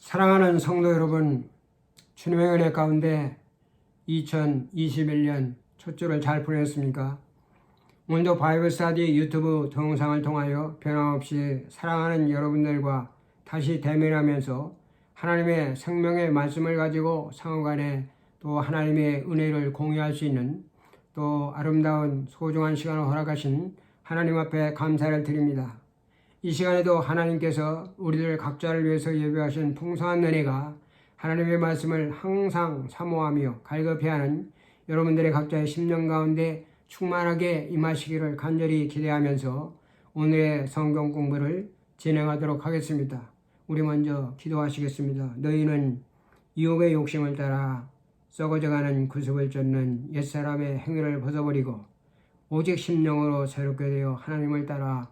사랑하는 성도 여러분, 주님의 은혜 가운데 2021년 첫 주를 잘 보냈습니까? 오늘도 바이블 스터디 유튜브 동영상을 통하여 변함없이 사랑하는 여러분들과 다시 대면하면서 하나님의 생명의 말씀을 가지고 상호간에 또 하나님의 은혜를 공유할 수 있는 또 아름다운 소중한 시간을 허락하신 하나님 앞에 감사를 드립니다. 이 시간에도 하나님께서 우리들 각자를 위해서 예비하신 풍성한 은혜가 하나님의 말씀을 항상 사모하며 갈급해하는 여러분들의 각자의 심령 가운데 충만하게 임하시기를 간절히 기대하면서 오늘의 성경 공부를 진행하도록 하겠습니다. 우리 먼저 기도하시겠습니다. 너희는 유혹의 욕심을 따라 썩어져가는 구습을 쫓는 옛사람의 행위를 벗어버리고 오직 심령으로 새롭게 되어 하나님을 따라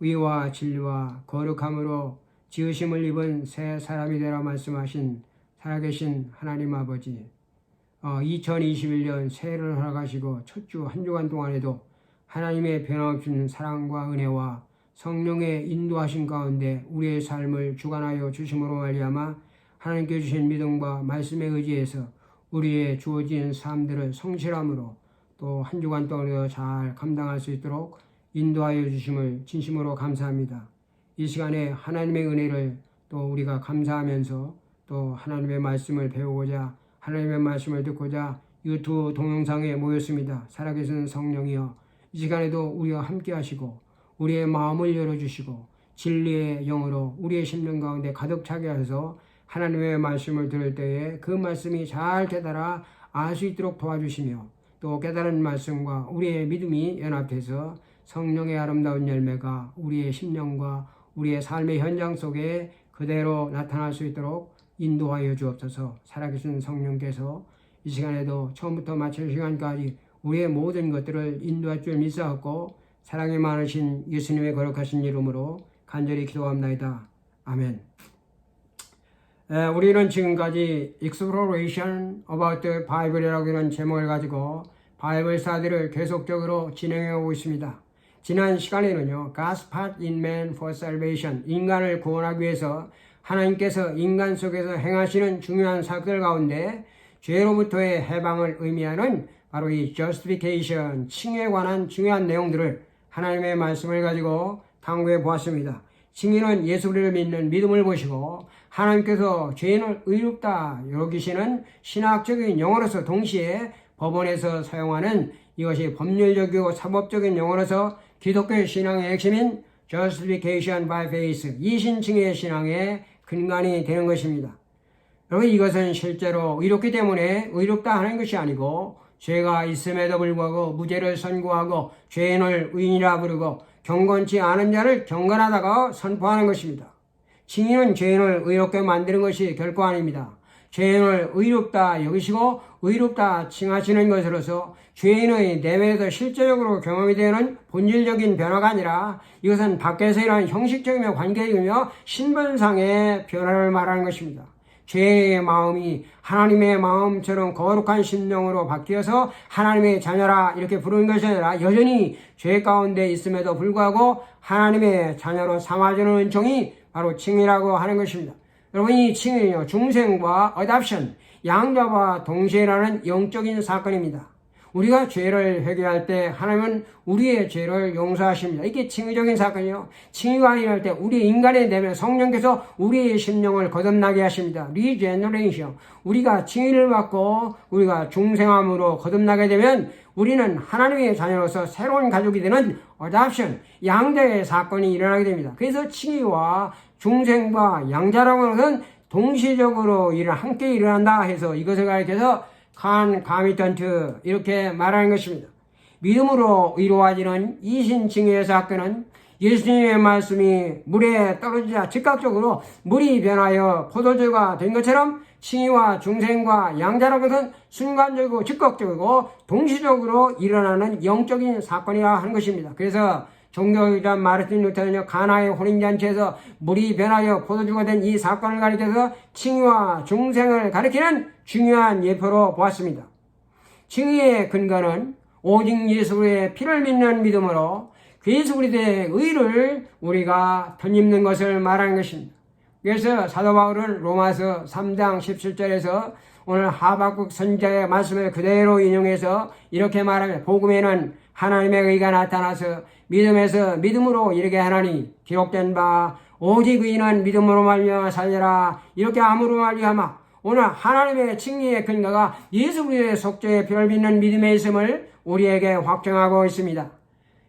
의와 진리와 거룩함으로 지으심을 입은 새 사람이 되라 말씀하신 살아계신 하나님 아버지, 2021년 새해를 허락하시고 첫 주 한 주간 동안에도 하나님의 변함없는 사랑과 은혜와 성령의 인도하심 가운데 우리의 삶을 주관하여 주심으로 말미암아 하나님께 주신 믿음과 말씀에 의지해서 우리의 주어진 삶들을 성실함으로 또 한 주간 동안에도 잘 감당할 수 있도록 인도하여 주심을 진심으로 감사합니다. 이 시간에 하나님의 은혜를 또 우리가 감사하면서 또 하나님의 말씀을 배우고자 하나님의 말씀을 듣고자 유튜브 동영상에 모였습니다. 살아계신 성령이여, 이 시간에도 우리와 함께 하시고 우리의 마음을 열어주시고 진리의 영으로 우리의 심령 가운데 가득 차게 하셔서 하나님의 말씀을 들을 때에 그 말씀이 잘 깨달아 알 수 있도록 도와주시며 또 깨달은 말씀과 우리의 믿음이 연합돼서 성령의 아름다운 열매가 우리의 심령과 우리의 삶의 현장 속에 그대로 나타날 수 있도록 인도하여 주옵소서. 살아계신 성령께서 이 시간에도 처음부터 마칠 시간까지 우리의 모든 것들을 인도할 줄 믿사옵고 사랑이 많으신 예수님의 거룩하신 이름으로 간절히 기도합나이다. 아멘. 우리는 지금까지 Exploration about the Bible이라고 하는 제목을 가지고 바이블 스터디를 계속적으로 진행해 오고 있습니다. 지난 시간에는요, God's part in man for salvation, 인간을 구원하기 위해서 하나님께서 인간 속에서 행하시는 중요한 사건들 가운데 죄로부터의 해방을 의미하는 바로 이 justification, 칭의에 관한 중요한 내용들을 하나님의 말씀을 가지고 탐구해 보았습니다. 칭의는 예수 그리스도를 믿는 믿음을 보시고 하나님께서 죄인을 의롭다 여기시는 신학적인 용어로서 동시에 법원에서 사용하는 이것이 법률적이고 사법적인 용어로서 기독교의 신앙의 핵심인 justification by faith, 이신칭의 신앙의 근간이 되는 것입니다. 여러분, 이것은 실제로 의롭기 때문에 의롭다 하는 것이 아니고 죄가 있음에도 불구하고 무죄를 선고하고 죄인을 의인이라 부르고 경건치 않은 자를 경건하다가 선포하는 것입니다. 칭의는 죄인을 의롭게 만드는 것이 결코 아닙니다. 죄인을 의롭다 여기시고 의롭다 칭하시는 것으로서 죄인의 내면에서 실제적으로 경험이 되는 본질적인 변화가 아니라 이것은 밖에서 일어나는 형식적이며 관계이며 신분상의 변화를 말하는 것입니다. 죄의 마음이 하나님의 마음처럼 거룩한 심령으로 바뀌어서 하나님의 자녀라 이렇게 부르는 것이 아니라 여전히 죄 가운데 있음에도 불구하고 하나님의 자녀로 삼아주는 은총이 바로 칭의라고 하는 것입니다. 여러분, 이 칭의는요, 중생과 adoption, 양자와 동시에라는 영적인 사건입니다. 우리가 죄를 회개할 때 하나님은 우리의 죄를 용서하십니다. 이게 칭의적인 사건이요. 칭의가 일어날 때 우리 인간의 내면 성령께서 우리의 심령을 거듭나게 하십니다. regeneration. 우리가 칭의를 받고 우리가 중생함으로 거듭나게 되면 우리는 하나님의 자녀로서 새로운 가족이 되는 adoption, 양자의 사건이 일어나게 됩니다. 그래서 칭의와 중생과 양자라고 하는 것은 동시적으로 함께 일어난다 해서 이것을 가리켜서 concomitant 이렇게 말하는 것입니다. 믿음으로 이루어지는 이신칭의의 사건은 예수님의 말씀이 물에 떨어지자 즉각적으로 물이 변하여 포도주가 된 것처럼 칭의와 중생과 양자라는 것은 순간적이고 즉각적이고 동시적으로 일어나는 영적인 사건이라 하는 것입니다. 그래서 종교의자 마르틴 루터는요, 가나의 혼인잔치에서 물이 변하여 포도주가 된 이 사건을 가리켜서 칭의와 중생을 가리키는 중요한 예표로 보았습니다. 칭의의 근거는 오직 예수의 피를 믿는 믿음으로 예수 그리스도의 의를 우리가 덧입는 것을 말하는 것입니다. 그래서 사도 바울은 로마서 3장 17절에서 오늘 하박국 선지자의 말씀을 그대로 인용해서 이렇게 말합니다. 복음에는 하나님의 의가 나타나서 믿음에서 믿음으로 이르게 하나니 기록된 바 오직 의인은 믿음으로 말미암아 살리라. 이렇게 암으로 말미암아 오늘 하나님의 칭의의 근거가 예수 그리스도의 속죄의 피를 믿는 믿음에 있음을 우리에게 확정하고 있습니다.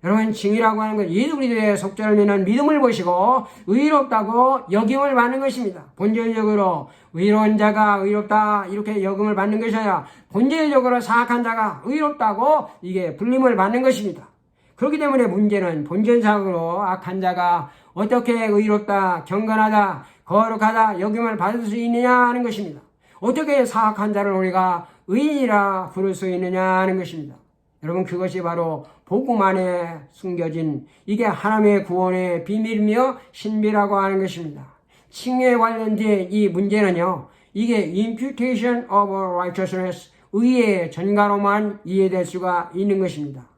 여러분, 칭의라고 하는 건 예수 그리스도의 속죄를 믿는 믿음을 보시고 의롭다고 여김을 받는 것입니다. 본질적으로 의로운 자가 의롭다 이렇게 여김을 받는 것이 아니라 본질적으로 사악한 자가 의롭다고 이게 불림을 받는 것입니다. 그렇기 때문에 문제는 본질상으로 악한 자가 어떻게 의롭다, 경건하다, 거룩하다 여김을 받을 수 있느냐 하는 것입니다. 어떻게 사악한 자를 우리가 의인이라 부를 수 있느냐 하는 것입니다. 여러분, 그것이 바로 복음 안에 숨겨진 이게 하나님의 구원의 비밀이며 신비라고 하는 것입니다. 칭의에 관련된 이 문제는요, 이게 imputation of righteousness, 의의 전가로만 이해될 수가 있는 것입니다.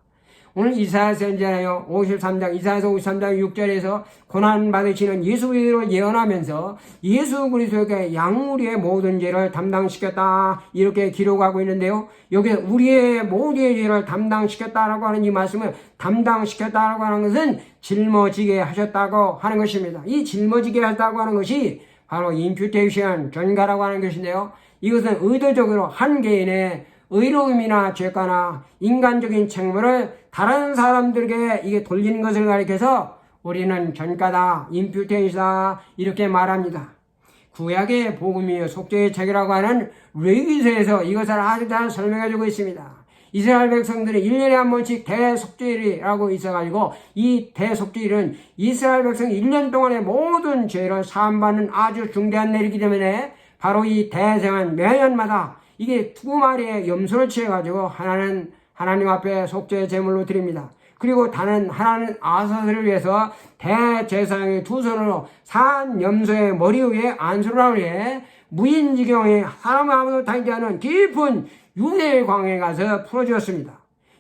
오늘 이사야서 현재는요, 53장, 이사야서 53장 6절에서 고난받으시는 예수 그리스도를 예언하면서 예수 그리스도에게 양우리의 모든 죄를 담당시켰다 이렇게 기록하고 있는데요. 여기 우리의 모든 죄를 담당시켰다라고 하는 이 말씀을 담당시켰다라고 하는 것은 짊어지게 하셨다고 하는 것입니다. 이 짊어지게 하셨다고 하는 것이 바로 imputation, 전가라고 하는 것인데요. 이것은 의도적으로 한 개인의 의로움이나 죄가나 인간적인 책무를 다른 사람들에게 이게 돌리는 것을 가리켜서 우리는 전가다, 임퓨테이다 이렇게 말합니다. 구약의 복음이요 속죄의 책이라고 하는 레위기서에서 이것을 아주 잘 설명해주고 있습니다. 이스라엘 백성들이 1년에 한 번씩 대속죄일이라고 있어가지고 이 대속죄일은 이스라엘 백성이 1년 동안의 모든 죄를 사함받는 아주 중대한 날이기 때문에 바로 이 대생은 매년마다 이게 두 마리의 염소를 취해가지고 하나는 하나님 앞에 속죄의 제물로 드립니다. 그리고 다른 하나는 아사스를 위해서 대제사장의 두 손으로 산 염소의 머리 위에 안수를 위해 무인지경에 사람 아무도 다니지 않은 깊은 유대의 광야에 가서 풀어주었습니다.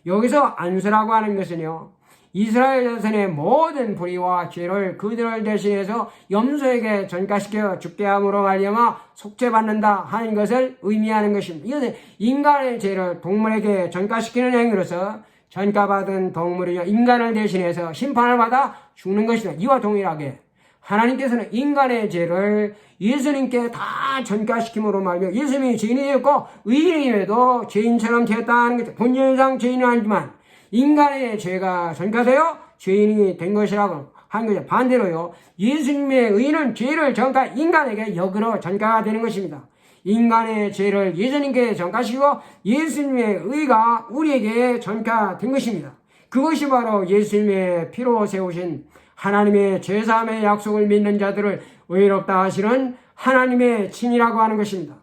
여기서 안수라고 하는 것은요, 이스라엘 자손의 모든 불의와 죄를 그들을 대신해서 염소에게 전가시켜 죽게 함으로 말미암아 속죄받는다 하는 것을 의미하는 것입니다. 이것은 인간의 죄를 동물에게 전가시키는 행위로서 전가받은 동물이 인간을 대신해서 심판을 받아 죽는 것입니다. 이와 동일하게 하나님께서는 인간의 죄를 예수님께 다 전가시킴으로 말미암아 예수님이 죄인이 되었고 의인임에도 죄인처럼 되었다는 것입니다. 본질상 죄인은 아니지만 인간의 죄가 전가되어 죄인이 된 것이라고 하는 거죠. 반대로요, 예수님의 의는 죄를 전가 인간에게 역으로 전가가 되는 것입니다. 인간의 죄를 예수님께 전가시키고 예수님의 의가 우리에게 전가된 것입니다. 그것이 바로 예수님의 피로 세우신 하나님의 죄사함의 약속을 믿는 자들을 의롭다 하시는 하나님의 칭이라고 하는 것입니다.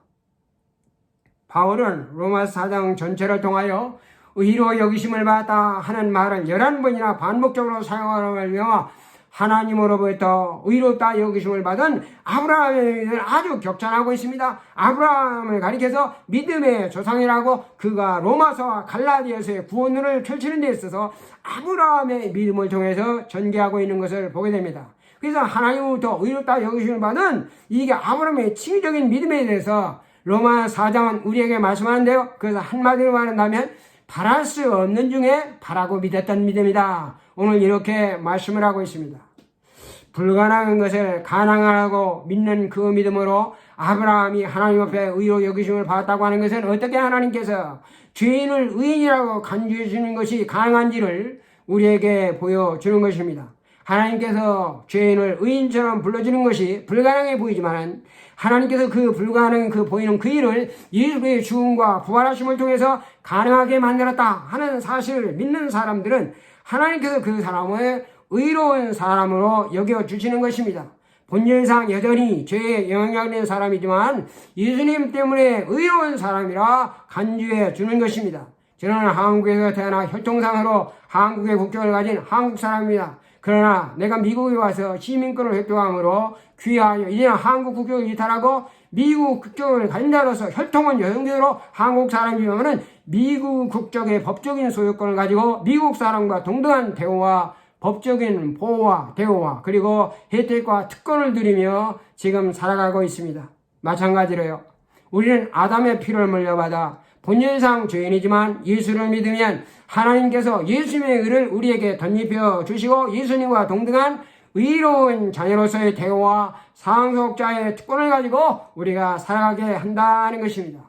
바울은 로마서 4장 전체를 통하여 의로 여기심을 받았다 하는 말을 11번이나 반복적으로 사용하는 말미암아 하나님으로부터 의롭다 여기심을 받은 아브라함의 믿음을 아주 격찬하고 있습니다. 아브라함을 가리켜서 믿음의 조상이라고 그가 로마서와 갈라디아서의 구원론을 펼치는 데 있어서 아브라함의 믿음을 통해서 전개하고 있는 것을 보게 됩니다. 그래서 하나님으로부터 의롭다 여기심을 받은 이게 아브라함의 칭의적인 믿음에 대해서 로마 4장은 우리에게 말씀하는데요. 그래서 한마디로 말한다면 바랄 수 없는 중에 바라고 믿었던 믿음이다. 오늘 이렇게 말씀을 하고 있습니다. 불가능한 것을 가능하라고 믿는 그 믿음으로 아브라함이 하나님 앞에 의로 여기심을 받았다고 하는 것은 어떻게 하나님께서 죄인을 의인이라고 간주해 주는 것이 가능한지를 우리에게 보여주는 것입니다. 하나님께서 죄인을 의인처럼 불러주는 것이 불가능해 보이지만 하나님께서 그 불가능 그 보이는 그 일을 예수의 죽음과 부활하심을 통해서 가능하게 만들었다 하는 사실을 믿는 사람들은 하나님께서 그 사람을 의로운 사람으로 여겨주시는 것입니다. 본질상 여전히 죄에 영향력있는 사람이지만 예수님 때문에 의로운 사람이라 간주해 주는 것입니다. 저는 한국에서 태어나 혈통상으로 한국의 국적을 가진 한국 사람입니다. 그러나 내가 미국에 와서 시민권을 획득함으로 귀하여 이제는 한국 국적을 이탈하고 미국 국적을 가진 자로서 혈통은 여성대로 한국 사람이면은 미국 국적의 법적인 소유권을 가지고 미국 사람과 동등한 대우와 법적인 보호와 대우와 그리고 혜택과 특권을 누리며 지금 살아가고 있습니다. 마찬가지로요. 우리는 아담의 피를 물려받아 본질상 죄인이지만 예수를 믿으면 하나님께서 예수님의 의를 우리에게 덧입혀 주시고 예수님과 동등한 의로운 자녀로서의 대우와 상속자의 특권을 가지고 우리가 살아가게 한다는 것입니다.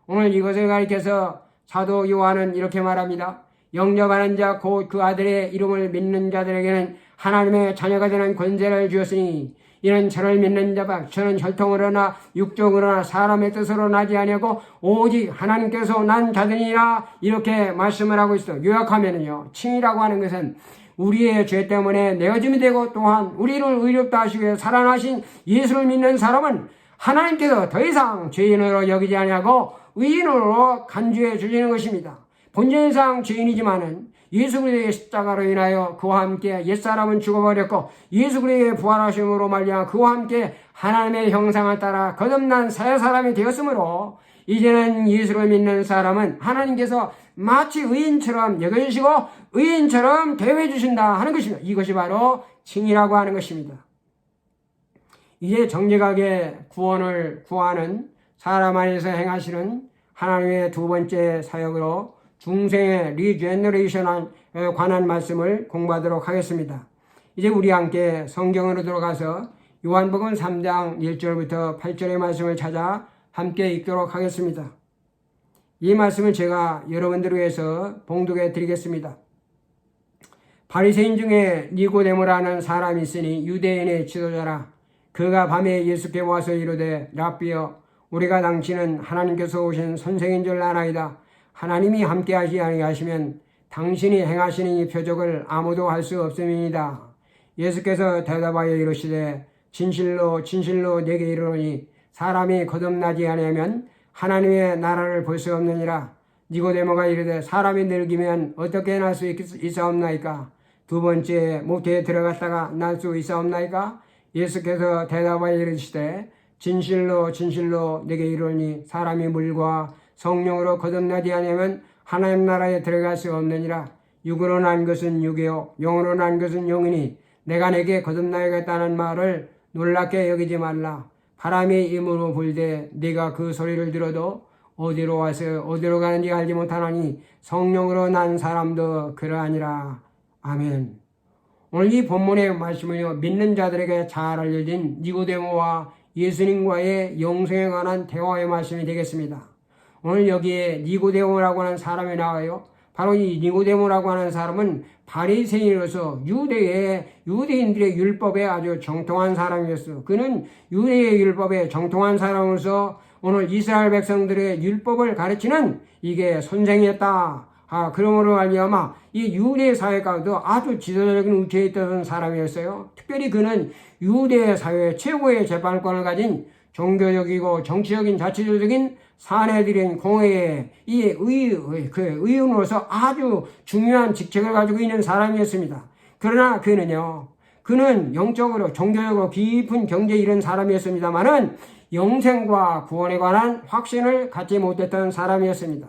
오늘 이것을 가리켜서 사도 요한은 이렇게 말합니다. 영접하는 자 곧 그 아들의 이름을 믿는 자들에게는 하나님의 자녀가 되는 권세를 주었으니 이는 저를 믿는 자가 저는 혈통으로나 육적으로나 사람의 뜻으로 나지 아니하고 오직 하나님께서 난 자들이라 이렇게 말씀을 하고 있어. 요약하면은요, 칭이라고 하는 것은 우리의 죄 때문에 내어짐이 되고 또한 우리를 의롭다 하시기 위해 살아나신 예수를 믿는 사람은 하나님께서 더 이상 죄인으로 여기지 아니하고 의인으로 간주해 주시는 것입니다. 본질상 죄인이지만은 예수 그리스도의 십자가로 인하여 그와 함께 옛사람은 죽어버렸고 예수 그리스도의 부활하심으로 말미암아 그와 함께 하나님의 형상을 따라 거듭난 새 사람이 되었으므로 이제는 예수를 믿는 사람은 하나님께서 마치 의인처럼 여겨주시고 의인처럼 대우해 주신다 하는 것입니다. 이것이 바로 칭이라고 하는 것입니다. 이제 정직하게 구원을 구하는 사람 안에서 행하시는 하나님의 두 번째 사역으로 중생의 리제너레이션에 관한 말씀을 공부하도록 하겠습니다. 이제 우리 함께 성경으로 들어가서 요한복음 3장 1절부터 8절의 말씀을 찾아 함께 읽도록 하겠습니다. 이 말씀을 제가 여러분들을 위해서 봉독해 드리겠습니다. 바리새인 중에 니고데모라는 사람이 있으니 유대인의 지도자라. 그가 밤에 예수께 와서 이르되 랍비여 우리가 당신은 하나님께서 오신 선생인 줄 아나이다. 하나님이 함께하지 아니하시면 당신이 행하시는 이 표적을 아무도 할 수 없음이니이다. 예수께서 대답하여 이르시되 진실로 진실로 내게 이르노니 사람이 거듭나지 아니하면 하나님의 나라를 볼 수 없느니라. 니고데모가 이르되 사람이 늙으면 어떻게 날 수 있사옵나이까? 두 번째 모태에 들어갔다가 날 수 있사옵나이까? 예수께서 대답하여 이르시되 진실로 진실로 내게 이르노니 사람이 물과 성령으로 거듭나지 아니하면 하나님 나라에 들어갈 수 없느니라. 육으로 난 것은 육이요 영으로 난 것은 영이니 내가 내게 거듭나야겠다는 말을 놀랍게 여기지 말라. 바람이 임으로 불되 네가 그 소리를 들어도 어디로 와서 어디로 가는지 알지 못하나니 성령으로 난 사람도 그러하니라. 아멘. 오늘 이 본문의 말씀은요, 믿는 자들에게 잘 알려진 니고데모와 예수님과의 영생에 관한 대화의 말씀이 되겠습니다. 오늘 여기에 니고데모라고 하는 사람이 나와요. 바로 이 니고데모라고 하는 사람은 바리새인으로서 유대인들의 율법에 아주 정통한 사람이었어. 그는 유대의 율법에 정통한 사람으로서 오늘 이스라엘 백성들의 율법을 가르치는 이게 선생이었다. 그러므로 말미암아 이 유대 사회 가운데도 아주 지도자적인 위치에 있던 사람이었어요. 특별히 그는 유대 사회 최고의 재판권을 가진 종교적이고 정치적인 자치적인 사내들인 공회의 이 의원으로서 아주 중요한 직책을 가지고 있는 사람이었습니다. 그러나 그는 영적으로 종교적으로 깊은 경제에 이른 사람이었습니다만은 영생과 구원에 관한 확신을 갖지 못했던 사람이었습니다.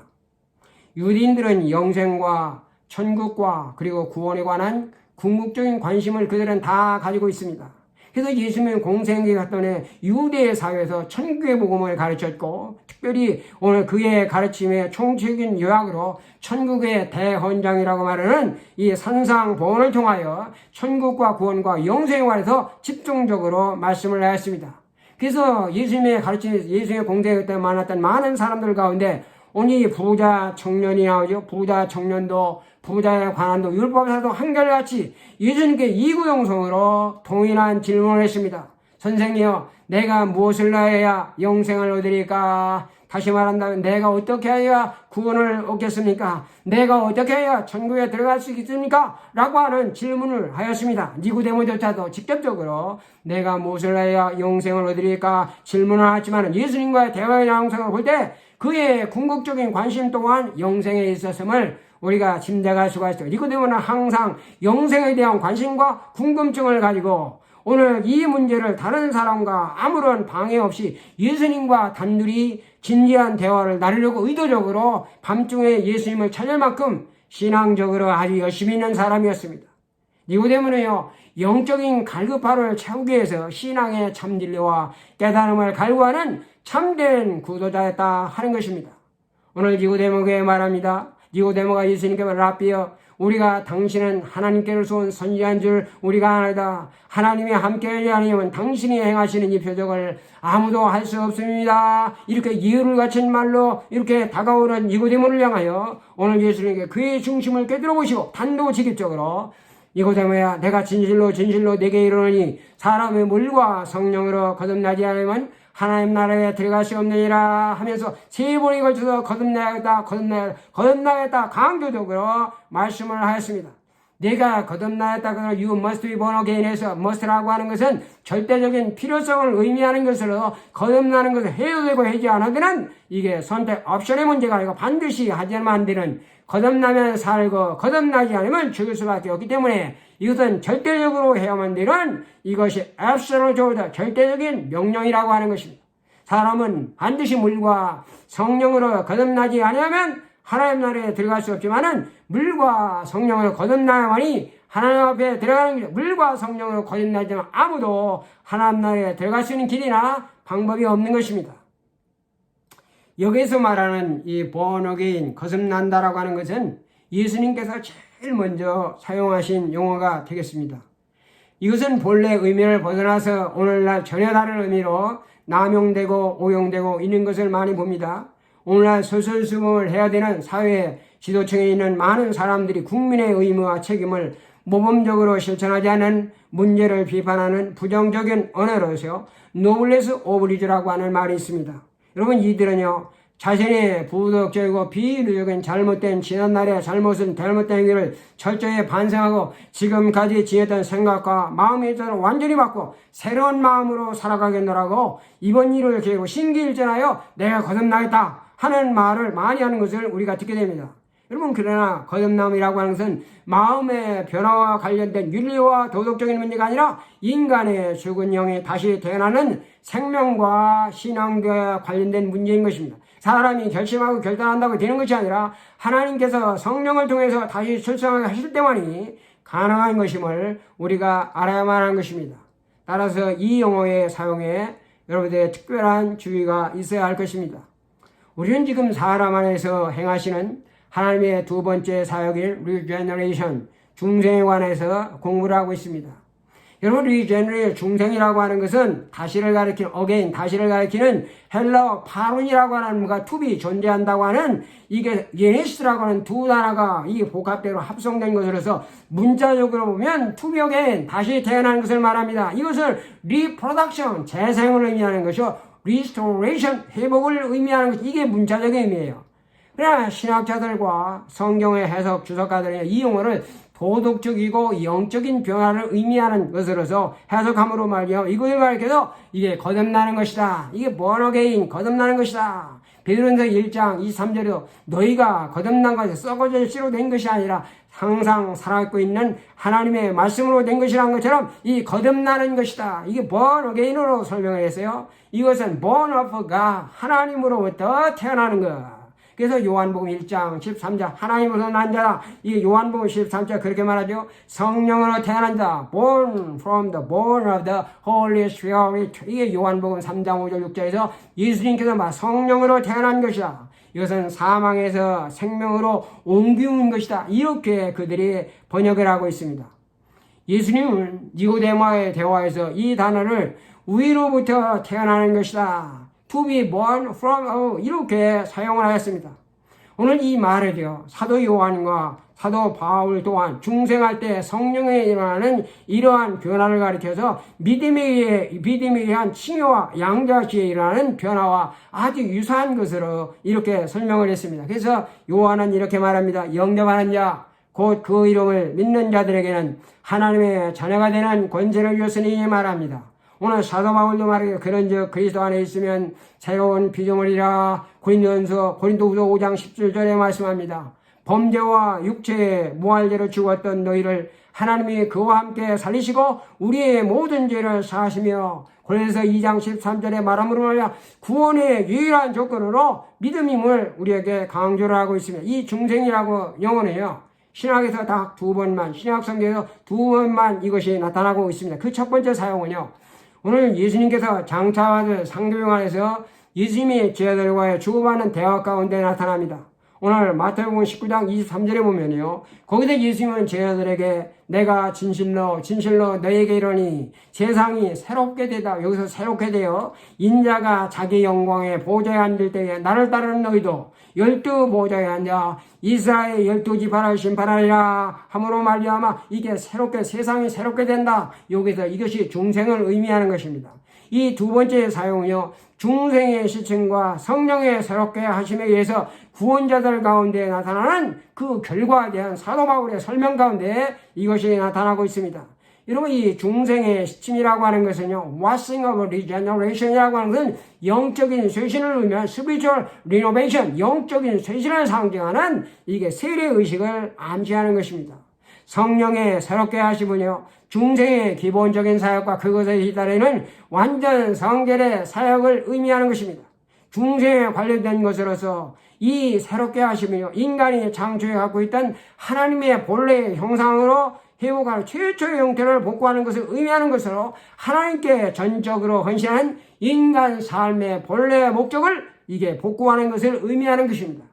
유대인들은 영생과 천국과 그리고 구원에 관한 궁극적인 관심을 그들은 다 가지고 있습니다. 그래서 예수님은 공생애에 갔더니 유대 사회에서 천국의 복음을 가르쳤고 특별히 오늘 그의 가르침의 총체적인 요약으로 천국의 대헌장이라고 말하는 이 산상보훈을 통하여 천국과 구원과 영생에 관해서 집중적으로 말씀을 하였습니다. 그래서 예수님의 가르침, 예수님의 공생애 때 만났던 많은 사람들 가운데 오늘 이 부자 청년이 나오죠. 부자 청년도 부자에 관한도 율법에서도 한결같이 예수님께 이구영성으로 동일한 질문을 했습니다. 선생님이여, 내가 무엇을 하여야 영생을 얻으리까? 다시 말한다면 내가 어떻게 해야 구원을 얻겠습니까? 내가 어떻게 해야 천국에 들어갈 수 있습니까? 라고 하는 질문을 하였습니다. 니고데모조차도 직접적으로 내가 무엇을 해야 영생을 얻으리까? 질문을 하였지만 예수님과의 대화의 양상을 볼 때 그의 궁극적인 관심 또한 영생에 있었음을 우리가 짐작할 수가 있어요. 니고데모는 항상 영생에 대한 관심과 궁금증을 가지고 오늘 이 문제를 다른 사람과 아무런 방해 없이 예수님과 단둘이 진지한 대화를 나누려고 의도적으로 밤중에 예수님을 찾을 만큼 신앙적으로 아주 열심히 있는 사람이었습니다. 니고데모는요, 영적인 갈급함을 채우기 위해서 신앙의 참진리와 깨달음을 갈구하는 참된 구도자였다 하는 것입니다. 오늘 니고데모에게 말합니다. 니고데모가 예수님께 라비여, 우리가 당신은 하나님께로서 온 선지자인 줄 우리가 아나이다. 하나님이 함께하지 않으면 당신이 행하시는 이 표적을 아무도 할 수 없습니다. 이렇게 예의를 갖춘 말로 이렇게 다가오는 니고데모를 향하여 오늘 예수님께 그의 중심을 꿰뚫어 보시고 단도직입적으로 니고데모야, 내가 진실로 내게 이르노니 사람의 물과 성령으로 거듭나지 않으면 하나님 나라에 들어갈 수 없느니라 하면서 세 번에 걸쳐서 거듭나야겠다 강조적으로 말씀을 하였습니다. 내가 거듭나였다 그러나 you must be born again에서 must라고 하는 것은 절대적인 필요성을 의미하는 것으로 거듭나는 것을 해도 되고 하지 않아도는 이게 선택 옵션의 문제가 아니고 반드시 하지만 안 되는, 거듭나면 살고 거듭나지 않으면 죽을 수밖에 없기 때문에 이것은 절대적으로 해야만 되는 이것이 absolute 절대적인 명령이라고 하는 것입니다. 사람은 반드시 물과 성령으로 거듭나지 않으면 하나님 나라에 들어갈 수 없지만은 물과 성령으로 거듭나야만이 하나님 앞에 들어가는 거죠. 물과 성령으로 거듭나지만 아무도 하나님 나라에 들어갈 수 있는 길이나 방법이 없는 것입니다. 여기서 말하는 이 born again, 거듭난다라고 하는 것은 예수님께서 제일 먼저 사용하신 용어가 되겠습니다. 이것은 본래 의미를 벗어나서 오늘날 전혀 다른 의미로 남용되고 오용되고 있는 것을 많이 봅니다. 오늘날 솔선수범을 해야 되는 사회 지도층에 있는 많은 사람들이 국민의 의무와 책임을 모범적으로 실천하지 않은 문제를 비판하는 부정적인 언어로서 노블레스 오브리주라고 하는 말이 있습니다. 여러분, 이들은요, 자신의 부도덕적이고 비인류적인 잘못된 지난날의 잘못된 행위를 철저히 반성하고 지금까지 지냈던 생각과 마음의 일자를 완전히 바꾸고 새로운 마음으로 살아가겠노라고 이번 일을 계기로 신기일전하여 내가 거듭나겠다 하는 말을 많이 하는 것을 우리가 듣게 됩니다. 여러분, 그러나 거듭남이라고 하는 것은 마음의 변화와 관련된 윤리와 도덕적인 문제가 아니라 인간의 죽은 영이 다시 태어나는 생명과 신앙과 관련된 문제인 것입니다. 사람이 결심하고 결단한다고 되는 것이 아니라 하나님께서 성령을 통해서 다시 출생하게 하실 때만이 가능한 것임을 우리가 알아야만 하는 것입니다. 따라서 이 용어의 사용에 여러분들의 특별한 주의가 있어야 할 것입니다. 우리는 지금 사람 안에서 행하시는 하나님의 두 번째 사역인 리제너레이션, 중생에 관해서 공부를 하고 있습니다. 여러분, 리제너레이션, 중생이라고 하는 것은 다시를 가리키는, 어게인, 다시를 가리키는 헬라어 파룬이라고 하는 뭔가 투비, 존재한다고 하는 이게 예네시스라고 하는 두 단어가 이 복합대로 합성된 것으로서 문자적으로 보면 투비 어게인, 다시 태어나는 것을 말합니다. 이것을 리프로덕션, 재생을 의미하는 것이요, 리스토레이션, 회복을 의미하는 것, 이게 문자적인 의미예요. 그러나 신학자들과 성경의 해석 주석가들은 이 용어를 도덕적이고 영적인 변화를 의미하는 것으로서 해석함으로 말이요, 이것을 가리켜서 이게 거듭나는 것이다. 이게 born again, 거듭나는 것이다. 베드로전서 1장 23절에도 너희가 거듭난 것이 썩어질 씨로 된 것이 아니라 항상 살아있고 있는 하나님의 말씀으로 된 것이라는 것처럼 이 거듭나는 것이다. 이게 born again으로 설명을 했어요. 이것은 born of God, 하나님으로부터 태어나는 것. 그래서 요한복음 1장 13절 하나님으로서 난 자라, 이 요한복음 13절 그렇게 말하죠. 성령으로 태어난 자, born from the born of the Holy Spirit. 이게 요한복음 3장 5절 6절에서 예수님께서 막 성령으로 태어난 것이다. 이것은 사망에서 생명으로 옮기는 것이다. 이렇게 그들이 번역을 하고 있습니다. 예수님은 니고데모와의 대화에서 이 단어를 위로부터 태어나는 것이다, to be born from, 이렇게 사용을 하였습니다. 오늘 이 말을요, 사도 요한과 사도 바울 또한 중생할 때 성령에 일어나는 이러한 변화를 가리켜서 믿음에 의한 칭의와 양자시에 일어나는 변화와 아주 유사한 것으로 이렇게 설명을 했습니다. 그래서 요한은 이렇게 말합니다. 영접하는 자, 곧 그 이름을 믿는 자들에게는 하나님의 자녀가 되는 권세를 주었으니 말합니다. 오늘 사도 바울도 말해요. 그런즉 그리스도 안에 있으면 새로운 피조물이라. 고린도후서 5장 17절에 말씀합니다. 범죄와 육체의 무할죄로 죽었던 너희를 하나님이 그와 함께 살리시고 우리의 모든 죄를 사하시며, 그래서 2장 13절에 말함으로 말하여 구원의 유일한 조건으로 믿음임을 우리에게 강조를 하고 있습니다. 이 중생이라고 영어는요, 신약에서 딱 2번만, 신약 성경에서 2번만 이것이 나타나고 있습니다. 그 첫 번째 사용은요, 오늘 예수님께서 장차와의 상교용 안에서 예수님이 제자들과의 주고받는 대화 가운데 나타납니다. 오늘 마태복음 19장 23절에 보면요, 거기서 예수님은 제자들에게 내가 진실로 진실로 너에게 이르니 세상이 새롭게 되다, 여기서 새롭게 되어 인자가 자기 영광의 보좌에 앉을 때에 나를 따르는 너희도 12보좌에 앉아 이스라엘 12지파를 심판하리라 함으로 말미암아 이게 새롭게, 세상이 새롭게 된다. 여기서 이것이 중생을 의미하는 것입니다. 이 두 번째 사용은요, 중생의 시침과 성령의 새롭게 하심에 의해서 구원자들 가운데 나타나는 그 결과에 대한 사도 바울의 설명 가운데 이것이 나타나고 있습니다. 여러분, 이 중생의 시침이라고 하는 것은요, washing of regeneration이라고 하는 것은 영적인 쇄신을 의미한 spiritual renovation, 영적인 쇄신을 상징하는 이게 세례 의식을 암시하는 것입니다. 성령의 새롭게 하심은요, 중생의 기본적인 사역과 그것에 잇따르는 완전 성결의 사역을 의미하는 것입니다. 중생에 관련된 것으로서 이 새롭게 하심은요, 인간이 창조해 갖고 있던 하나님의 본래의 형상으로 회복하는 최초의 형태를 복구하는 것을 의미하는 것으로 하나님께 전적으로 헌신한 인간 삶의 본래의 목적을 이게 복구하는 것을 의미하는 것입니다.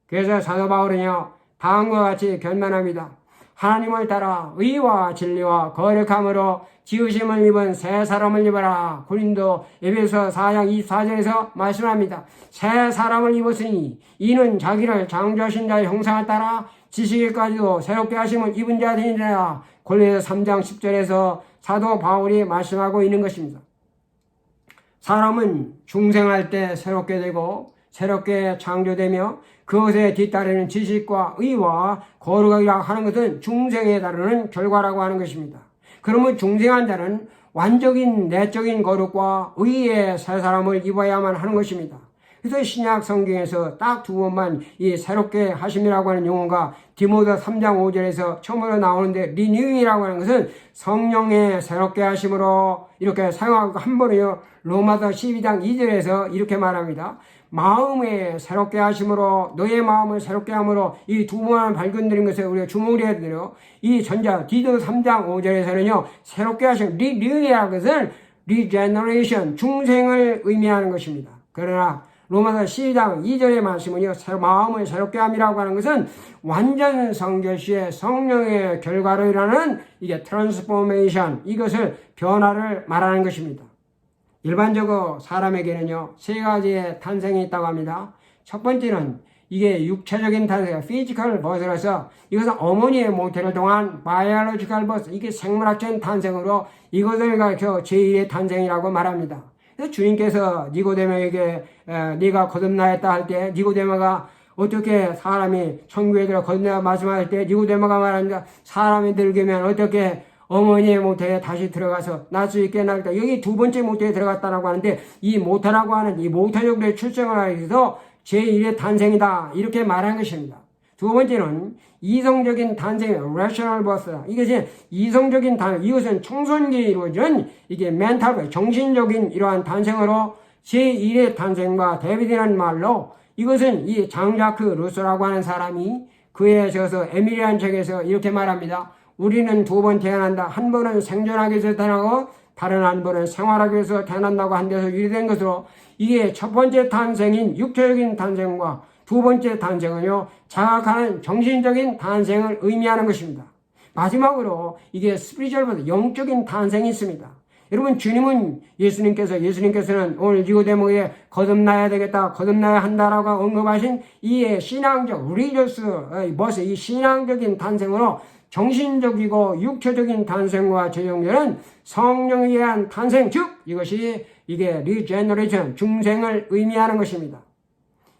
그래서 사도 바울은요, 다음과 같이 결론합니다. 하나님을 따라 의와 진리와 거룩함으로 지으심을 입은 새 사람을 입어라. 고린도 에베소 4장 24절에서 말씀합니다. 새 사람을 입었으니 이는 자기를 창조하신 자의 형상을 따라 지식에까지도 새롭게 하심을 입은 자 되니라. 고린도서 3장 10절에서 사도 바울이 말씀하고 있는 것입니다. 사람은 중생할 때 새롭게 되고 새롭게 창조되며 그것에 뒤따르는 지식과 의와 거룩이라 하는 것은 중생에 따르는 결과라고 하는 것입니다. 그러면 중생한 자는 완적인 내적인 거룩과 의의 새 사람을 입어야만 하는 것입니다. 그래서 신약 성경에서 딱 2번만 이 새롭게 하심이라고 하는 용어가 디모데 3장 5절에서 처음으로 나오는데, 리뉴잉이라고 하는 것은 성령의 새롭게 하심으로 이렇게 사용하고, 한 번은요 로마서 12장 2절에서 이렇게 말합니다. 마음에 새롭게 하심으로 너의 마음을 새롭게 함으로, 이 2번을 발견드린 것에 우리가 주목을 해야 되요. 이 전자 디도 3장 5절에서는요 새롭게 하심, 리뉴잉이라는 것은 리제너레이션, 중생을 의미하는 것입니다. 그러나 로마서 12장 2절의 말씀은요, 마음을 새롭게 함이라고 하는 것은 완전 성결시의 성령의 결과로 일어나는 이게 트랜스포메이션, 이것을 변화를 말하는 것입니다. 일반적으로 사람에게는요 3가지의 탄생이 있다고 합니다. 첫 번째는 이게 육체적인 탄생, 피지컬 버스로서 이것은 어머니의 모태를 통한 바이올로지컬 버스, 이게 생물학적인 탄생으로 이것을 가리켜 제1의 탄생이라고 말합니다. 그래서 주님께서 니고데모에게 네가 거듭나였다 할 때 니고데모가 어떻게 사람이 천국에 들어 거듭나 말씀할 때 니고데모가 말합니다. 사람이 들기면 어떻게 어머니의 모태에 다시 들어가서 날 수 있게 날 때, 여기 2번째 모태에 들어갔다라고 하는데, 이 모태라고 하는 이 모태적으로의 출생을 하기 위해서 제1의 탄생이다, 이렇게 말한 것입니다. 2번째는 이성적인 탄생, rational birth. 이것이 이성적인 탄생, 이것은 청소년기에 이루어진 이게 멘탈, 정신적인 이러한 탄생으로 제1의 탄생과 대비되는 말로, 이것은 이 장자크 루소라고 하는 사람이 그에 적어서 에밀리안 책에서 이렇게 말합니다. 우리는 2번 태어난다. 한 번은 생존하기 위해서 태어나고 다른 한 번은 생활하기 위해서 태어난다고 한 데서 유래된 것으로, 이게 첫 번째 탄생인 육체적인 탄생과 2번째 탄생은요 자각하는 정신적인 탄생을 의미하는 것입니다. 마지막으로 이게 스피리추얼, 영적인 탄생이 있습니다. 여러분, 예수님께서는 오늘 니고데모에게 거듭나야 되겠다, 거듭나야 한다라고 언급하신 이 신앙적 리저스 버스, 이 신앙적인 탄생으로 정신적이고 육체적인 탄생과 재정렬은 성령에 의한 탄생, 즉 이것이 이게 리제너레이션, 중생을 의미하는 것입니다.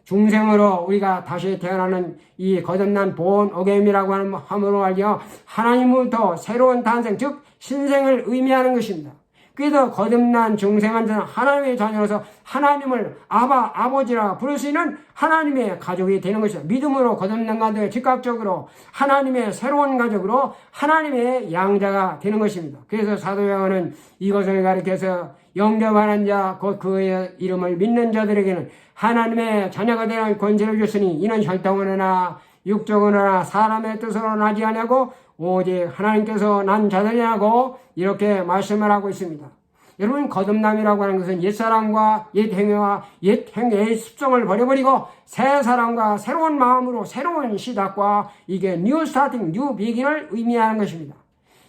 중생으로 우리가 다시 태어나는 이 거듭난 본 어게임이라고 함으로 말이요 하나님으로부터 새로운 탄생, 즉 신생을 의미하는 것입니다. 그래서 거듭난 중생한 자는 하나님의 자녀로서 하나님을 아버지라 부를 수 있는 하나님의 가족이 되는 것이다. 믿음으로 거듭난 자들 즉각적으로 하나님의 새로운 가족으로 하나님의 양자가 되는 것입니다. 그래서 사도 요한은 이것을 가리켜서 영접하는 자, 곧 그의 이름을 믿는 자들에게는 하나님의 자녀가 되는 권세를 줬으니 이는 혈통으로나 육적으로나 사람의 뜻으로 나지 아니하고 오직 하나님께서 난 자들이라고 이렇게 말씀을 하고 있습니다. 여러분, 거듭남이라고 하는 것은 옛사람과 옛행위와 옛행위의 습성을 버려버리고 새 사람과 새로운 마음으로 새로운 시작과 이게 뉴 스타팅, 뉴 비긴을 의미하는 것입니다.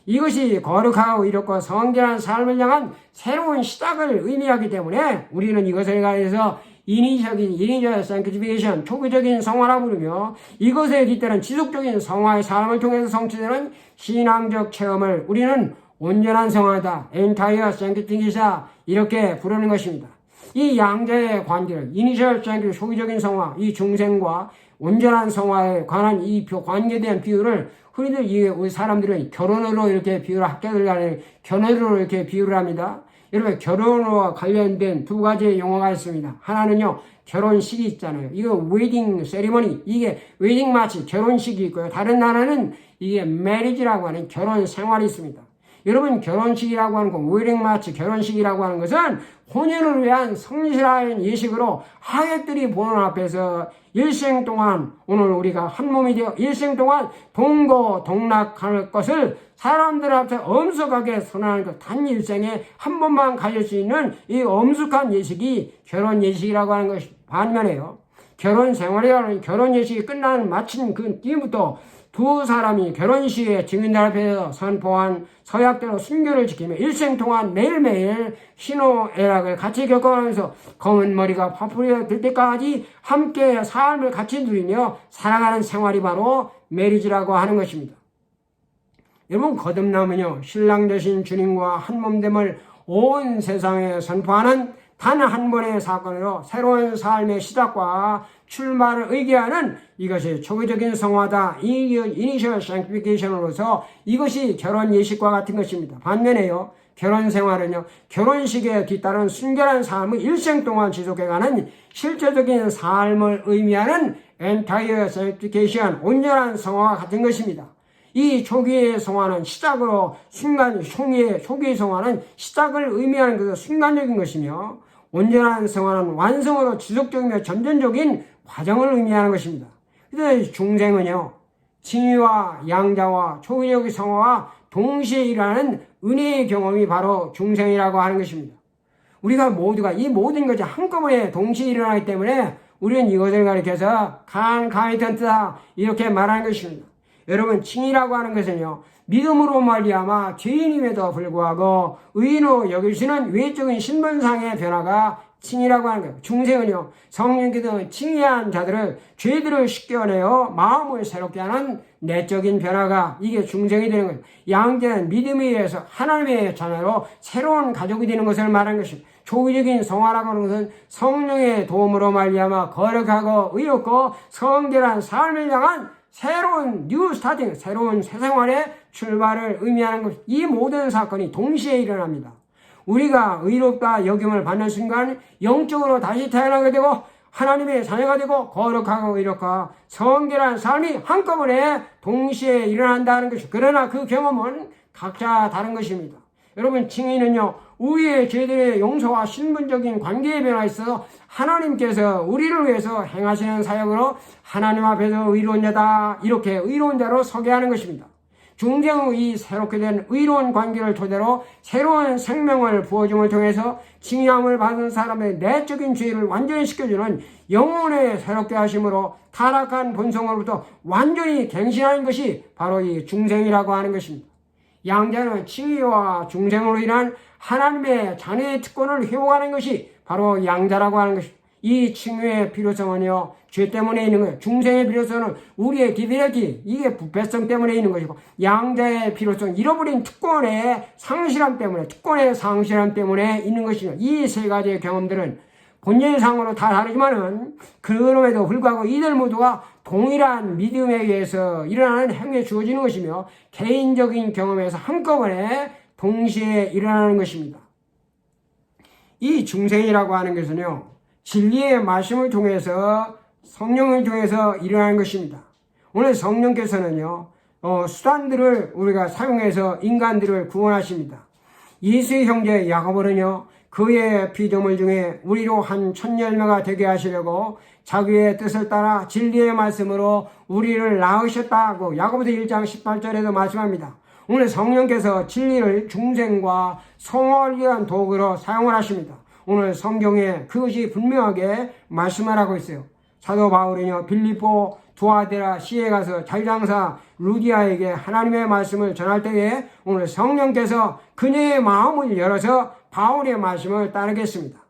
이것이 거룩하고 이롭고 성결한 삶을 향한 새로운 시작을 의미하기 때문에 우리는 이것을 가해서 이니셜 sanctification, 초기적인 성화라고 부르며 이것에 뒤따른 지속적인 성화의 삶을 통해서 성취되는 신앙적 체험을 우리는 온전한 성화다, entire sanctification 이렇게 부르는 것입니다. 이 양자의 관계를 이니셜 sanctification, 초기적인 성화, 이 중생과 온전한 성화에 관한 이 관계에 대한 비유를 흔히들 우리 사람들은 결혼으로 이렇게 비유를 학자들 간에 결혼으로 이렇게 비유를 합니다. 여러분, 결혼과 관련된 두 가지의 용어가 있습니다. 하나는요, 결혼식이 있잖아요. 이거 웨딩 세리머니, 이게 웨딩 마치 결혼식이 있고요. 다른 하나는 이게 메리지라고 하는 결혼 생활이 있습니다. 여러분, 결혼식이라고 하는 거, 웨딩 마치 결혼식이라고 하는 것은 혼인을 위한 성실한 예식으로 하객들이 보는 앞에서 일생 동안 오늘 우리가 한 몸이 되어 일생 동안 동고동락할 것을 사람들 앞에 엄숙하게 선언하는 것, 단 일생에 한 번만 가질 수 있는 이 엄숙한 예식이 결혼 예식이라고 하는 것이 반면에요. 결혼 생활이라는 결혼 예식이 마친 그 뒤부터 두 사람이 결혼식에 증인들 앞에서 선포한 서약대로 순교를 지키며 일생 동안 매일매일 희노애락을 같이 겪어가면서 검은 머리가 파뿌리가 될 때까지 함께 삶을 같이 누리며 살아가는 생활이 바로 메리지라고 하는 것입니다. 여러분, 거듭남은요, 신랑 되신 주님과 한몸됨을 온 세상에 선포하는 단 한 번의 사건으로 새로운 삶의 시작과 출발을 의기하는 이것이 초기적인 성화다. 이니셜 sanctification으로서 이것이 결혼 예식과 같은 것입니다. 반면에요, 결혼 생활은요, 결혼식에 뒤따른 순결한 삶을 일생 동안 지속해가는 실제적인 삶을 의미하는 entire sanctification, 온전한 성화와 같은 것입니다. 이 초기의 성화는 시작으로 초기의 성화는 시작을 의미하는 것은 순간적인 것이며 온전한 성화는 완성으로 지속적이며 점진적인 과정을 의미하는 것입니다. 그래서 중생은요, 칭의와 양자와 초기적인 성화와 동시에 일어나는 은혜의 경험이 바로 중생이라고 하는 것입니다. 우리가 모두가 이 모든 것이 한꺼번에 동시에 일어나기 때문에 우리는 이것을 가리켜서 concomitant다 이렇게 말하는 것입니다. 여러분, 칭의라고 하는 것은요, 믿음으로 말미암아 죄인임에도 불구하고 의인으로 여기시는 외적인 신분상의 변화가 칭의라고 하는 거예요. 중생은요, 성령께서 칭의한 자들을 죄들을 씻겨내어 마음을 새롭게 하는 내적인 변화가 이게 중생이 되는 거예요. 양자는 믿음에 의해서 하나님의 자녀로 새로운 가족이 되는 것을 말하는 것입니다. 초기적인 성화라고 하는 것은 성령의 도움으로 말미암아 거룩하고 의롭고 성결한 삶을 향한 새로운 뉴 스타팅, 새로운 새 생활의 출발을 의미하는 것. 이 모든 사건이 동시에 일어납니다. 우리가 의롭다 여김을 받는 순간 영적으로 다시 태어나게 되고 하나님의 자녀가 되고 거룩하고 의롭고 성결한 삶이 한꺼번에 동시에 일어난다는 것이죠. 그러나 그 경험은 각자 다른 것입니다. 여러분, 칭의는요, 우리의 죄들의 용서와 신분적인 관계의 변화에 있어서 하나님께서 우리를 위해서 행하시는 사역으로 하나님 앞에서 의로운 자다 이렇게 의로운 자로 서게 하는 것입니다. 중생의 이 새롭게 된 의로운 관계를 토대로 새로운 생명을 부어줌을 통해서 칭의함을 받은 사람의 내적인 죄를 완전히 씻겨주는 영혼의 새롭게 하심으로 타락한 본성으로부터 완전히 갱신하는 것이 바로 이 중생이라고 하는 것입니다. 양자는 칭의와 중생으로 인한 하나님의 자녀의 특권을 회복하는 것이 바로 양자라고 하는 것입니다. 이 칭의의 필요성은요, 죄 때문에 있는 거예요. 중생의 필요성은 우리의 디비리티, 이게 부패성 때문에 있는 것이고, 양자의 필요성, 잃어버린 특권의 상실함 때문에 있는 것이며, 이 세 가지의 경험들은 본질상으로 다 다르지만은, 그럼에도 불구하고 이들 모두가 동일한 믿음에 의해서 일어나는 행위에 주어지는 것이며, 개인적인 경험에서 한꺼번에 동시에 일어나는 것입니다. 이 중생이라고 하는 것은요, 진리의 말씀을 통해서 성령을 통해서 일어나는 것입니다. 오늘 성령께서는요, 수단들을 우리가 사용해서 인간들을 구원하십니다. 예수의 형제 야고보는요, 그의 피조물 중에 우리로 한 첫 열매가 되게 하시려고 자기의 뜻을 따라 진리의 말씀으로 우리를 낳으셨다고 야고보서 1장 18절에도 말씀합니다. 오늘 성령께서 진리를 중생과 성화를 위한 도구로 사용을 하십니다. 오늘 성경에 그것이 분명하게 말씀을 하고 있어요. 사도 바울은요, 빌립보 두아데라 시에 가서 잘장사 루디아에게 하나님의 말씀을 전할 때에 오늘 성령께서 그녀의 마음을 열어서 바울의 말씀을 따르겠습니다.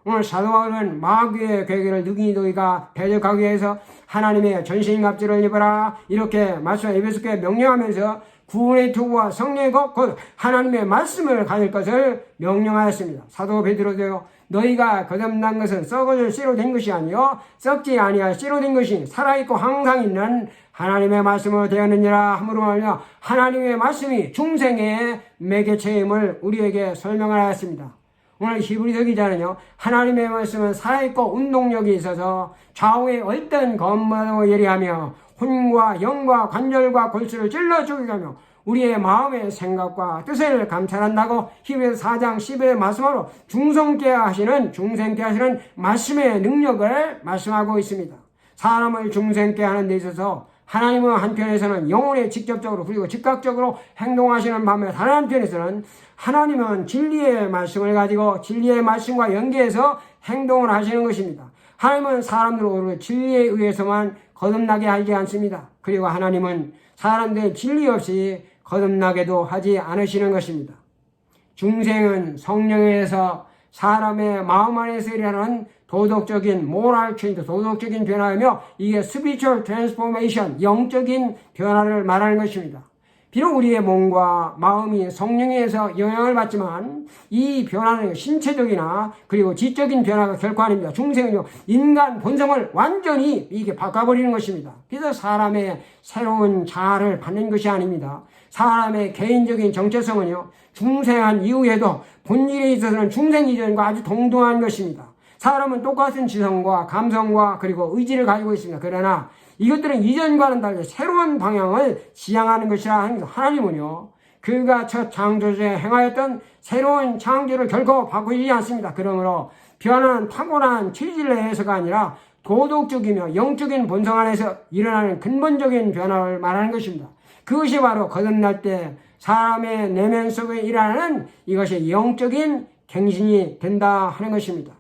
오늘 사도 바울은 마귀의 괴계를 너희가 대적하기 위해서 하나님의 전신갑주를 입어라 이렇게 말씀 에베소교회 명령하면서 구원의 투구와 성령의 것, 곧 하나님의 말씀을 가질 것을 명령하였습니다. 사도 베드로도요, 너희가 거듭난 것은 썩어질 씨로 된 것이 아니요 썩지 아니할 씨로 된 것이 살아있고 항상 있는 하나님의 말씀으로 되었느니라 함으로 말하며 하나님의 말씀이 중생의 매개체임을 우리에게 설명하였습니다. 오늘 히브리서 기자는요, 하나님의 말씀은 살아있고 운동력이 있어서 좌우의 어떤 것마도 예리하며 혼과 영과 관절과 골수를 찔러 죽이게 하며 우리의 마음의 생각과 뜻을 감찰한다고 히브리서 4장 10의 말씀으로 중생케 하시는 말씀의 능력을 말씀하고 있습니다. 사람을 중생케 하는 데 있어서 하나님은 한편에서는 영혼에 직접적으로 그리고 즉각적으로 행동하시는 반면 다른 한편에서는 하나님은 진리의 말씀을 가지고 진리의 말씀과 연계해서 행동을 하시는 것입니다. 하나님은 사람들을 오히려 진리에 의해서만 거듭나게 하지 않습니다. 그리고 하나님은 사람들 진리 없이 거듭나게도 하지 않으시는 것입니다. 중생은 성령에서 사람의 마음 안에서 일어나는 도덕적인 모랄 체인지, 도덕적인 변화이며 이게 spiritual transformation, 영적인 변화를 말하는 것입니다. 비록 우리의 몸과 마음이 성령에 의해서 영향을 받지만 이 변화는 신체적이나 그리고 지적인 변화가 결코 아닙니다. 중생은요, 인간 본성을 완전히 이게 바꿔버리는 것입니다. 그래서 사람의 새로운 자아를 받는 것이 아닙니다. 사람의 개인적인 정체성은요, 중생한 이후에도 본질에 있어서는 중생 이전과 아주 동등한 것입니다. 사람은 똑같은 지성과 감성과 그리고 의지를 가지고 있습니다. 그러나 이것들은 이전과는 달리 새로운 방향을 지향하는 것이라 합니다. 하나님은요, 그가 첫 창조주에 행하였던 새로운 창조를 결코 바꾸지 않습니다. 그러므로 변화는 타고난 체질 내에서가 아니라 도덕적이며 영적인 본성 안에서 일어나는 근본적인 변화를 말하는 것입니다. 그것이 바로 거듭날 때 사람의 내면 속에 일어나는 이것이 영적인 갱신이 된다 하는 것입니다.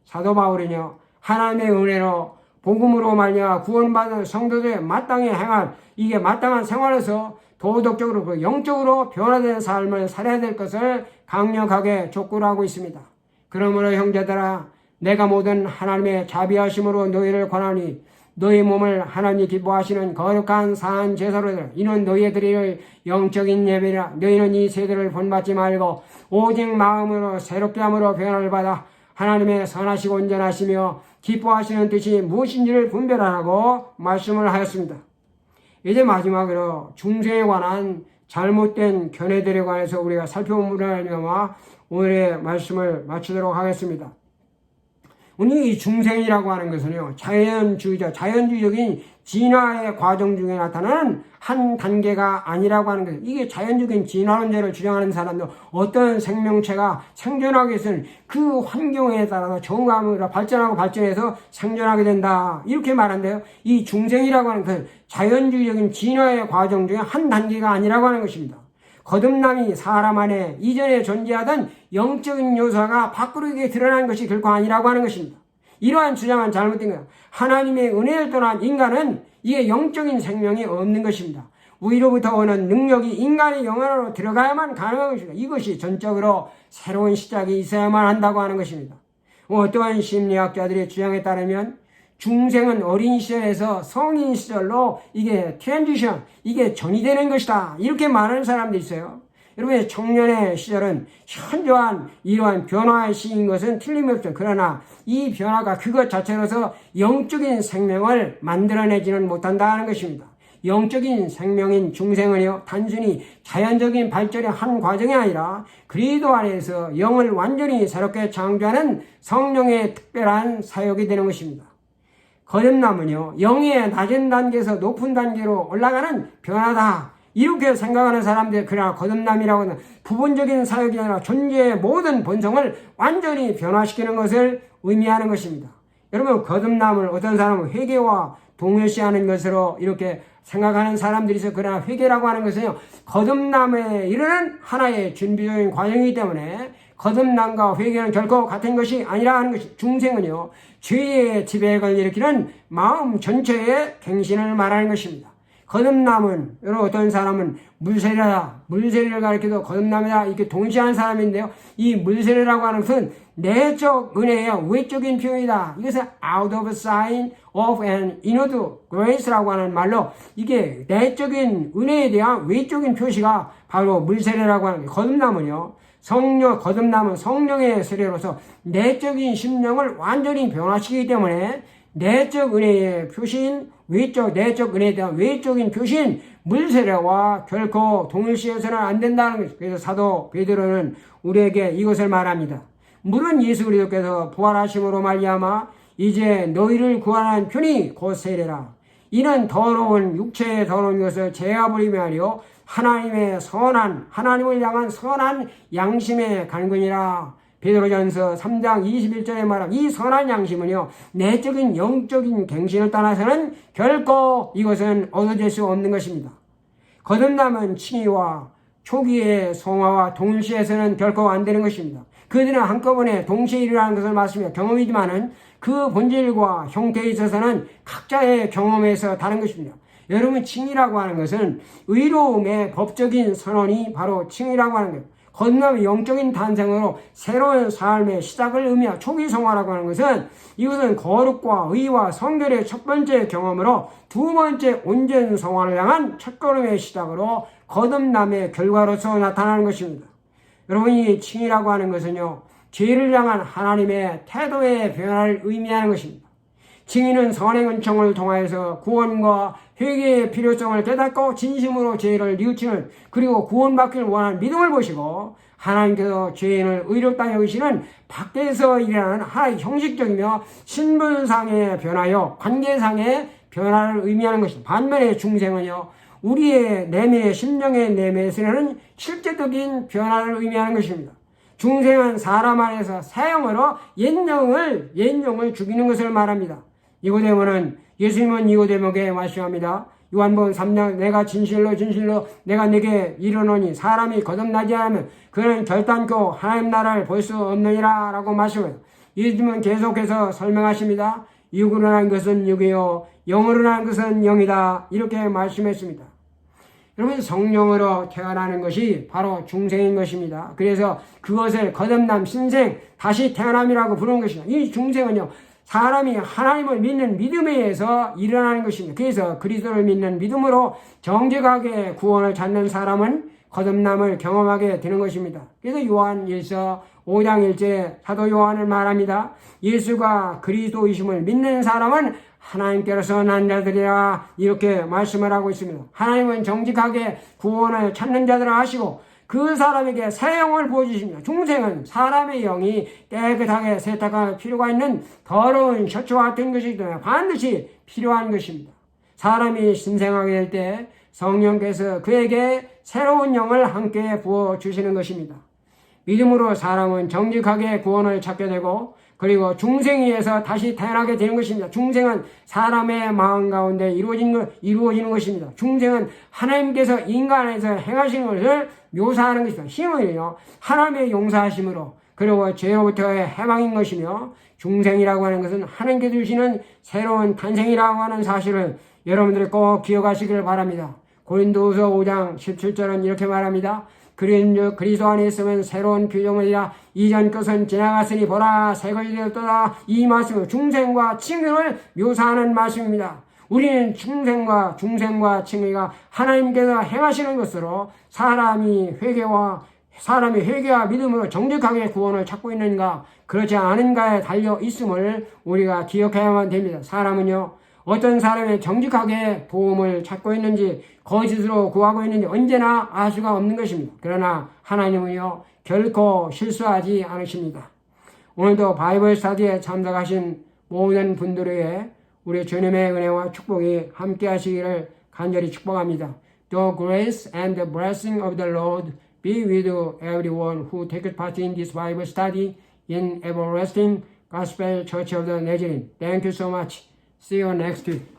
사도 바울은요, 하나님의 은혜로 복음으로 말미암아 구원받은 성도들의 마땅히 행할 이게 마땅한 생활에서 도덕적으로 영적으로 변화된 삶을 살아야 될 것을 강력하게 촉구를 하고 있습니다. 그러므로 형제들아, 내가 모든 하나님의 자비하심으로 너희를 권하니 너희 몸을 하나님이 기뻐하시는 거룩한 산 제사로 드려. 이는 너희의 드릴 영적인 예배라. 너희는 이 세대를 본받지 말고 오직 마음으로 새롭게 함으로 변화를 받아 하나님의 선하시고 온전하시며 기뻐하시는 뜻이 무엇인지를 분별하라고 말씀을 하였습니다. 이제 마지막으로 중생에 관한 잘못된 견해들에 관해서 우리가 살펴보려면 오늘의 말씀을 마치도록 하겠습니다. 오늘 이 중생이라고 하는 것은요, 자연주의적인 진화의 과정 중에 나타나는 한 단계가 아니라고 하는 것이에요. 이게 자연적인 진화론자를 주장하는 사람도 어떤 생명체가 생존하기 위해서는 그 환경에 따라서 정감으로 발전해서 생존하게 된다. 이렇게 말한대요. 이 중생이라고 하는 것은 자연주의적인 진화의 과정 중에 한 단계가 아니라고 하는 것입니다. 거듭남이 사람 안에 이전에 존재하던 영적인 요소가 밖으로 드러난 것이 결코 아니라고 하는 것입니다. 이러한 주장은 잘못된 거예요. 하나님의 은혜를 떠난 인간은 이게 영적인 생명이 없는 것입니다. 위로부터 오는 능력이 인간의 영 안으로 들어가야만 가능한 것입니다. 이것이 전적으로 새로운 시작이 있어야만 한다고 하는 것입니다. 어떠한 심리학자들의 주장에 따르면 중생은 어린 시절에서 성인 시절로 이게 트랜지션, 이게 전이되는 것이다. 이렇게 말하는 사람도 있어요. 여러분의 청년의 시절은 현저한 이러한 변화의 시기인 것은 틀림없죠. 그러나 이 변화가 그것 자체로서 영적인 생명을 만들어내지는 못한다는 것입니다. 영적인 생명인 중생은요, 단순히 자연적인 발전의 한 과정이 아니라 그리스도 안에서 영을 완전히 새롭게 창조하는 성령의 특별한 사역이 되는 것입니다. 거듭남은요, 영의 낮은 단계에서 높은 단계로 올라가는 변화다. 이렇게 생각하는 사람들, 그러나 거듭남이라고 하는 부분적인 사역이 아니라 존재의 모든 본성을 완전히 변화시키는 것을 의미하는 것입니다. 여러분, 거듭남을 어떤 사람은 회개와 동일시하는 것으로 이렇게 생각하는 사람들이 있어요. 그러나 회개라고 하는 것은요, 거듭남에 이르는 하나의 준비적인 과정이기 때문에 거듭남과 회개는 결코 같은 것이 아니라 하는 것이, 중생은요, 죄의 지배를 일으키는 마음 전체의 갱신을 말하는 것입니다. 거듭남은, 여러분, 어떤 사람은 물세례다, 물세례를 가리켜도 거듭남이다, 이렇게 동시하는 사람인데요, 이 물세례라고 하는 것은 내적 은혜의 외적인 표현이다. 이것은 out of sign of an inward grace라고 하는 말로, 이게 내적인 은혜에 대한 외적인 표시가 바로 물세례라고 하는 거예요. 거듭남은요, 거듭남은 성령의 세례로서 내적인 심령을 완전히 변화시키기 때문에 내적 은혜의 표시인 내적 은혜에 대한 외적인 표시인 물세례와 결코 동일시해서는 안 된다는 것이죠. 그래서 사도 베드로는 우리에게 이것을 말합니다. 물은 예수 그리스도께서 부활하심으로 말미암아 이제 너희를 구하는 편이 곧 세례라. 이는 더러운 육체의 더러운 것을 제하버리며 하려 하나님을 향한 선한 양심의 간근이라. 베드로전서 3장 21절에 말한 이 선한 양심은요, 내적인 영적인 갱신을 떠나서는 결코 이것은 얻어질 수 없는 것입니다. 거듭남은 칭의와 초기의 성화와 동일시해서는 결코 안 되는 것입니다. 그들은 한꺼번에 동시에 일어나는 것을 말씀하며 경험이지만은 그 본질과 형태에 있어서는 각자의 경험에서 다른 것입니다. 여러분, 칭의라고 하는 것은 의로움의 법적인 선언이 바로 칭의라고 하는 거예요. 거듭남의 영적인 탄생으로 새로운 삶의 시작을 의미하는 초기 성화라고 하는 것은, 이것은 거룩과 의와 성결의 첫 번째 경험으로 두 번째 온전 성화를 향한 첫걸음의 시작으로 거듭남의 결과로서 나타나는 것입니다. 여러분이 칭의라고 하는 것은요, 죄를 향한 하나님의 태도의 변화를 의미하는 것입니다. 칭의는 선행 은총을 통하여서 구원과 회개의 필요성을 깨닫고 진심으로 죄를 뉘우치는, 그리고 구원받기를 원하는 믿음을 보시고 하나님께서 죄인을 의롭다 여기시는 밖에서 일어나는 하나의 형식적이며 신분상의 변화요, 관계상의 변화를 의미하는 것입니다. 반면에 중생은요, 우리의 내면의 심령의 내면에서 일어나는 실제적인 변화를 의미하는 것입니다. 중생은 사람 안에서 새 영으로 옛 영을 죽이는 것을 말합니다. 니고데모는, 예수님은 니고데모에게 말씀합니다. 요한복음 3장, 내가 진실로 내가 네게 이르노니 사람이 거듭나지 않으면 그는 결단코 하나님 나라를 볼 수 없느니라 라고 말씀해요. 예수님은 계속해서 설명하십니다. 육으로 난 것은 육이요 영으로 난 것은 영이다, 이렇게 말씀했습니다. 여러분, 성령으로 태어나는 것이 바로 중생인 것입니다. 그래서 그것을 거듭남, 신생, 다시 태어남이라고 부르는 것입니다. 이 중생은요, 사람이 하나님을 믿는 믿음에 의해서 일어나는 것입니다. 그래서 그리스도를 믿는 믿음으로 정직하게 구원을 찾는 사람은 거듭남을 경험하게 되는 것입니다. 그래서 요한 1서 5장 1절에 사도 요한을 말합니다. 예수가 그리스도이심을 믿는 사람은 하나님께로서 난 자들이라, 이렇게 말씀을 하고 있습니다. 하나님은 정직하게 구원을 찾는 자들을 하시고 그 사람에게 새 영을 부어주십니다. 중생은 사람의 영이 깨끗하게 세탁할 필요가 있는 더러운 셔츠와 같은 것이기 때문에 반드시 필요한 것입니다. 사람이 신생하게 될 때 성령께서 그에게 새로운 영을 함께 부어주시는 것입니다. 믿음으로 사람은 정직하게 구원을 찾게 되고, 그리고 중생에서 다시 태어나게 되는 것입니다. 중생은 사람의 마음 가운데 이루어지는 것입니다. 중생은 하나님께서 인간에서 행하시는 것을 묘사하는 것입니다. 힘은요, 하나님의 용서하심으로, 그리고 죄로부터의 해방인 것이며, 중생이라고 하는 것은 하나님께 주시는 새로운 탄생이라고 하는 사실을 여러분들이 꼭 기억하시길 바랍니다. 고린도후서 5장 17절은 이렇게 말합니다. 그리스도 안에 있으면 새로운 피조물이라, 이전 것은 지나갔으니 보라 새 것이 되었도다. 이 말씀은 중생과 칭의를 묘사하는 말씀입니다. 우리는 중생과 칭의가 하나님께서 행하시는 것으로 사람이 회개와 믿음으로 정직하게 구원을 찾고 있는가, 그렇지 않은가에 달려 있음을 우리가 기억해야만 됩니다. 사람은요, 어떤 사람이 정직하게 도움을 찾고 있는지, 거짓으로 구하고 있는지 언제나 알 수가 없는 것입니다. 그러나 하나님은요, 결코 실수하지 않으십니다. 오늘도 바이블 스터디에 참석하신 모든 분들에게 우리 주님의 은혜와 축복이 함께 하시기를 간절히 축복합니다. The grace and the blessing of the Lord be with everyone who takes part in this Bible study in Everlasting Gospel Church of the Nazarene. Thank you so much. See you next week.